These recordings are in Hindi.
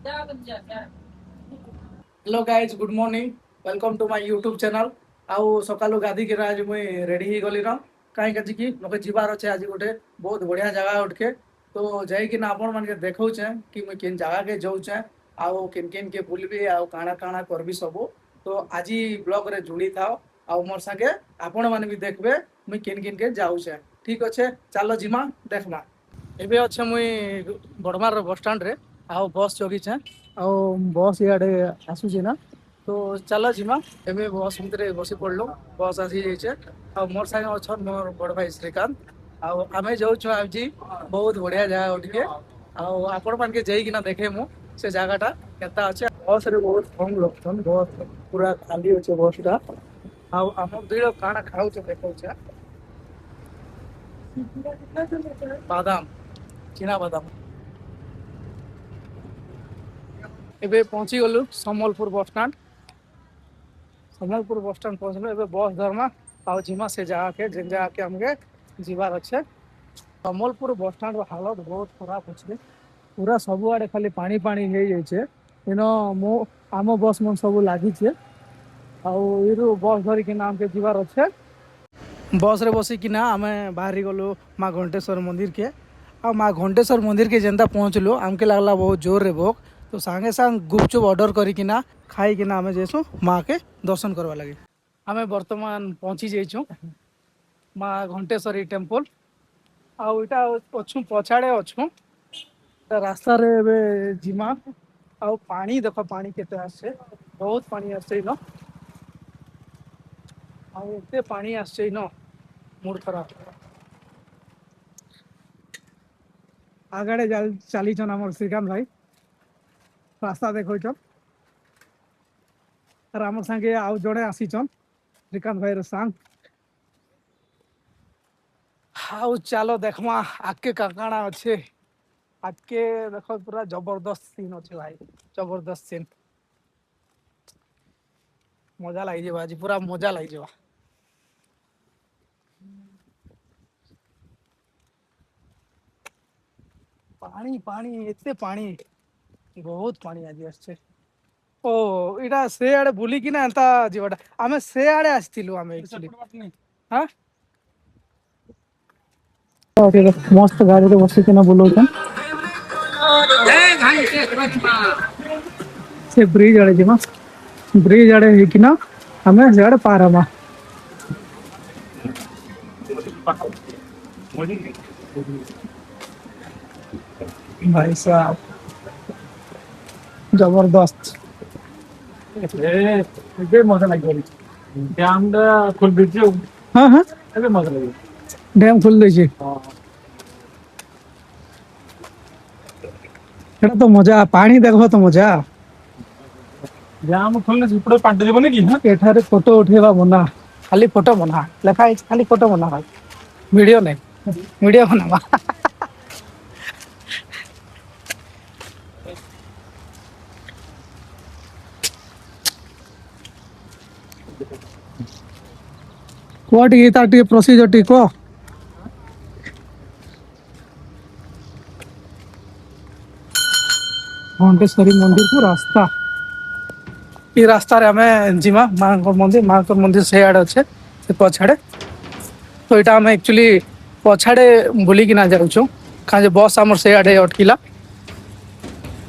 Hello guys good morning welcome to my YouTube channel. आउ सकालू गाधी के आज मुई रेडी ही गली न कहीं कि मोके जीवार अच्छे आज गोटे बहुत बढ़िया जगह उठके तो जाइए आपण मान के देखौचे कि मुई किन जगह के जाऊचे आउ किन किन के बुलबी आउ काଣା काଣା करबी सब। तो आज ब्लॉग रे जुड़ी थाओ आउ मोर संगे आपण माने भी देखबे मुई किन किन के जाऊचे। ठीक अच्छे चलो जिमा देखमा। एबे अच्छे मुई बड़मार बस स्टैंड रे आउ बस जगिछे आउ बस इे आसूची ना तो चलो जिमा। एबे बस भितर बसी पड़लु बस आसी जाइए आ मोर सागे अच्छा मोर बड़ भाई श्रीकांत आउ आमे जाऊँ आज बहुत बढ़िया जगह उठके आउ आपण मान के जाइकिना देखे मु से जगहटा केता अच्छे। बस रे बहुत कम लोग छन बस पूरा खाली अच्छे बसटा आउ आम दुई काଣା खाऊचे देखौचे बादाम चीना बादाम। एबे पहुंची गलु Sambalpur bus stand. Sambalpur bus stand पहुंचलु एबे बस धर्मा आउ जिमा से जगह के जेन जगह के हमके जीवार अच्छे। सम्बलपुर बस स्टैंड हालत बहुत खराब अच्छे पूरा सबुआड़े खाली पानी पानी हो जाइए इन मो आम बस मन सब लगी आउ बस धरिकिना हमके जीवार अच्छे। बस रे बसिकिना आमे बाहरी गलु माँ घंटेश्वर मंदिर के आ माँ घंटेश्वर मंदिर के जेनता पहुँचलु आमके लगला बहुत जोर रे भोग तो सांगे सांग गुपचुप ऑर्डर करिकिना खाइकिना आमे जेसु माँ के दर्शन करवा लगे। आमे वर्तमान पहुँची जाइछू माँ घंटेश्वरी टेम्पल आउ इटा अच्छू पछाड़े अच्छू रास्ता रे एबे जिमा आउ पानी देख पानी केते आसे बहुत पानी आसे न आउ एते पानी आसे न मूड खराब। आगड़े चलीछन आम श्रीकांत भाई रास्ता देखो आम संगे आउ जड़े आसीचन श्रीकांत भाई सांग आउ चलो देखमा आगे काकाना अच्छे आगे देख पूरा जबरदस्त सीन अच्छे भाई जबरदस्त सीन मजा लगी आज पूरा मजा लगी। पानी पानी एते पानी बहुत पानी आज आछे ओ इटा से आड़े बुली कि ना एंता जीवाटा आमे से आड़े आस्तिलु आमे एक्चुअली हां मस्त गाड़ी रे बसी के ना बुलाउछन से ब्रिज आड़े जिमा ब्रिज आड़े है कि ना हमें जड़ पारमा भाई साहब जबरदस्त ए मजा लगे डैम खोल दीजिए। हाँ हाँ ए मजा लगे डैम खोल दीजिए एटा तो मजा पानी देखो तो मजा डैम खोलने सेपटे पांट जीवन कि एठारे फोटो उठेवा बना खाली फोटो बना लेखा है खाली फोटो बना भाई वीडियो नहीं वीडियो बना कोट गीता टी प्रोसीजर टी को घंटेश्वरी मंदिर को रास्ता ये रास्ता रे हमें जिमा माँ को मंदिर से आड़े अच्छे से पछाड़े तो यहाँ आम एक्चुअली पछाड़े बुलिकिना जाऊँ कहीं बस आमर से आड़े अटकिला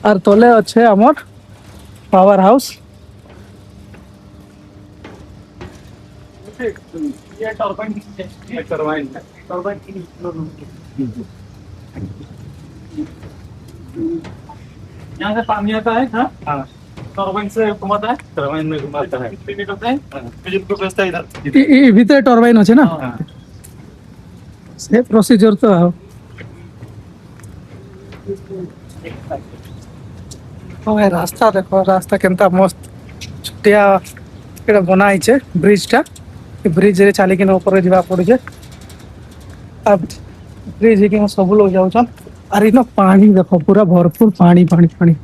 और तले अच्छे आमर पावर हाउस यहाँ से पानी आता है हाँ टर्बाइन से घुमाता है टर्बाइन में घुमाता है होता है बिजली को भेजता है इधर ये भीतर टर्बाइन अच्छे ना से प्रोसीजर तो है रास्ता देखो रास्ता केनता मस्त छुटिया एटा बनाई छे ब्रिज टा ब्रिज रे चली के ऊपर जीवा पड़े अब ब्रिज के सब लोग जाऊन अरे ना पानी देखो पूरा भरपूर पानी पानी पानी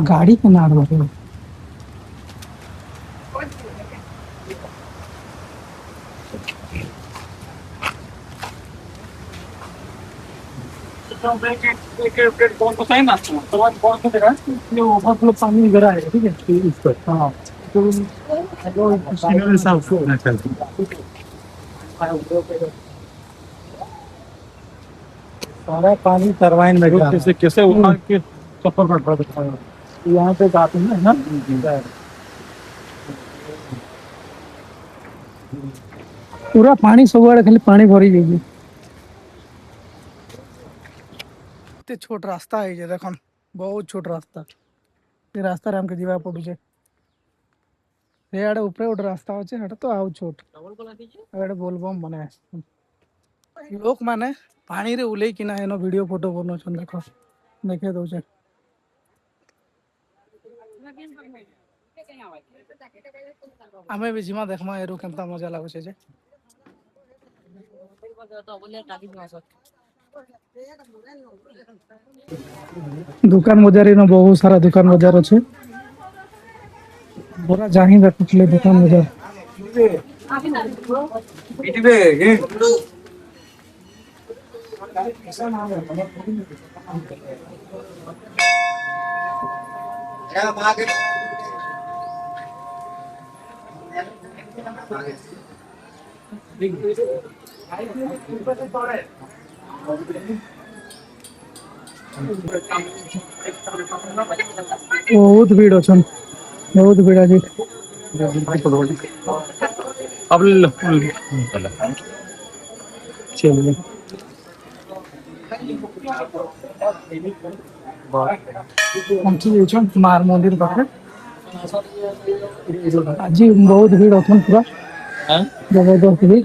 गाड़ी के नाड़ बजे कौन सा ना तो कौन सा जगह ये ओवरफ्लो पानी गिरा है ठीक है इस पर हाँ तो वो सारा पानी टरबाइन में कैसे कैसे उठा के चप्पल पर पड़ रहा है यहाँ पे आते हैं ना पूरा पानी सब खाली पानी भरी जाइए एते छोट रास्ता है जे देखन बहुत छोट रास्ता ये रास्ता रे हमके जीवा पड़ुचे ये आड़े ऊपर गोटे रास्ता अच्छे हेटा तो आउ छोट एडे बोलबम बने लोक माने पानी रे उलै किना एनो वीडियो फोटो बनौछन देखो देखे दउचे आमे भी जिमा देखमा एरु केनता मजा लागुचे जे दुकान बजार इन बहुत सारा दुकान बजार अच्छे पूरा जाही देखुले दुकान बजार बहुत भीड़ अच्छन बहुत भीड़ आज अब चलिए मार मंदिर पाखे आज बहुत भीड़ अच्छन पूरा जबरदस्त भीड़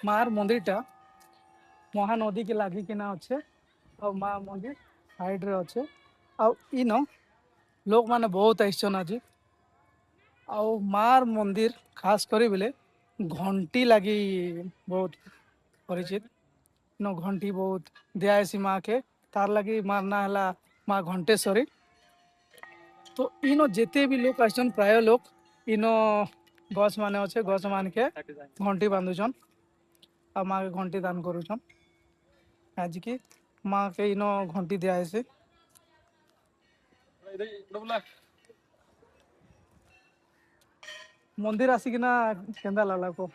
मार मंदिर टा महानदी के लागी किना अच्छे और माँ मंदिर साइड रे अच्छे और इन लोक माने बहुत आइसन आज और मार मंदिर खास करी बेले घंटी लगी बहुत परिचित नो घंटी बहुत दियासी माँ के तार लगी मार ना है माँ घंटेश्वरी तो इनो जेते भी लोग आसन प्राय लोग इनो गछ माने अच्छे गछ मान के घंटी बांधुछन आ माँ के घंटी दान करुछन आज की माँ के इनो घंटी दिया है मंदिर आसिकिना केंदा लागला को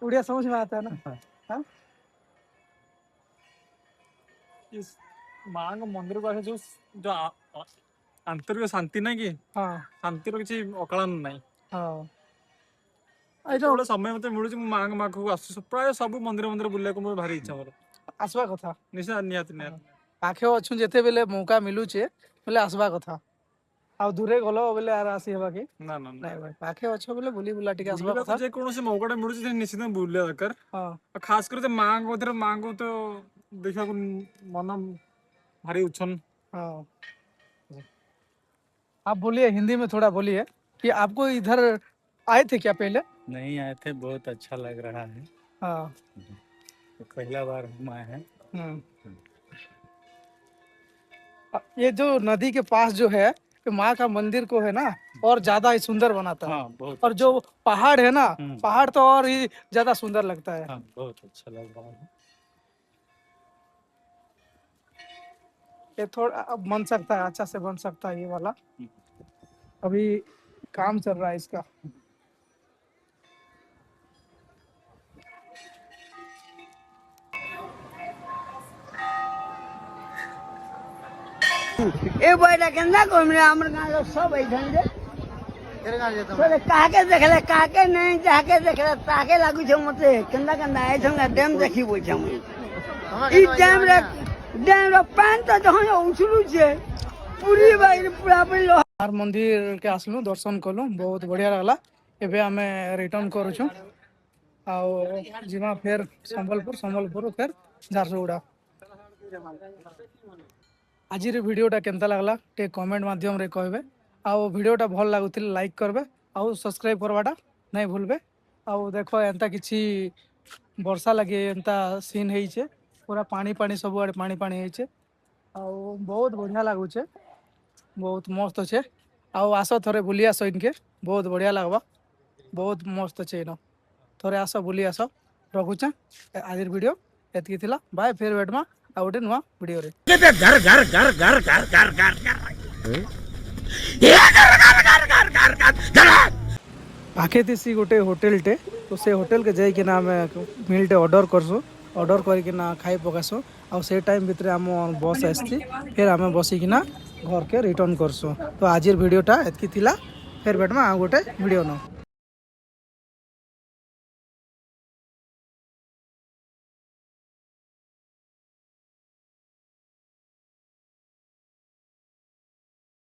उड़िया समझ में आता है ना हाँ इस माँ का मंदिर पाखे जो जो आंतरिक शांति ना कि हाँ शांति किसी अकलन नहीं हाँ जो समय मत मिलूँ माँ पाखक आस प्राय सब मंदिर मंदिर बुलाक मोर भारी इच्छा मोर आसवा कथा निश्चय निहाती निहाती पाखे अच्छु जेते बेले मौका मिलुचे बोले आसवा कथा आ दूरे गलो बोले आर आसी हेबा कि ना ना ना भाई पाखे अच्छो बोले बुली बुला टिके आसवा कथा जे कोनोसी मौकाटा मिलुचे जे निश्चित बुलिया दरकार हां खास कर माँ को माँ को तो देखा मन भारी उछन हाँ आप बोलिए हिंदी में थोड़ा बोलिए कि आपको इधर आए थे क्या पहले नहीं आए थे बहुत अच्छा लग रहा है हाँ तो पहला बार हम आए हैं ये जो नदी के पास जो है माँ का मंदिर को है ना और ज्यादा ही सुंदर बनाता है हाँ बहुत और जो पहाड़ है ना पहाड़ तो और ही ज्यादा सुंदर लगता है हाँ बहुत अच्छा लग रहा है ये थोड़ा अब बन सकता है अच्छा से बन सकता है ये वाला अभी काम चल रहा है इसका ए बड़ा केंदा कोमरे हमर गांव सब ऐठन जे तेरे गांव जे तो काके देखले काके नहीं जाके देखले ताके लागु छ मते केंदा केंदा ऐठन डैम देखि बोल छ ई डैम रे पान तो जहन उछलु छे पूरी बाई पूरा पूरी हर मंदिर के आसलु दर्शन कलु बहुत बढ़िया लागला एबे हमें रिटर्न करू छु आ जिमा फिर संबलपुर फिर झारसुगुड़ा आज भिडियोटा केनता लगला टे कमेंट माध्यम रे कहबे आ भिडियोटा भल लागुथिले लाइक करबे आउ सब्सक्राइब करवाटा नहीं भूलबे। आउ देखो एंता किछि वर्षा लगे एंता सीन है पूरा पानी पानी सब आड़े पानी पानी है आउ बहुत बढ़िया लगुचे बहुत मस्त अच्छे। आउ आस थोड़े बुली आस इनके बहुत बढ़िया लगवा बहुत मस्त अच्छे इन थोड़े आस बुली आस रखुचे आज वीडियो एतकी थिला बाय फिर वेटमा आ गोटे नुआ वीडियो रे घर घर घर घर घर घर घर पाखे थी गोटे होटेल टे तो से होटेल के जाइए ना आम मिल टे ऑर्डर करसु ऑर्डर करके खाई पकासु आ से टाइम भितर आम बस आसी फिर आम बसिकिना घर के रिटर्न करसु। तो आज वीडियोटा एतकी थिला फिर बेटमा आ गोटे वीडियो न।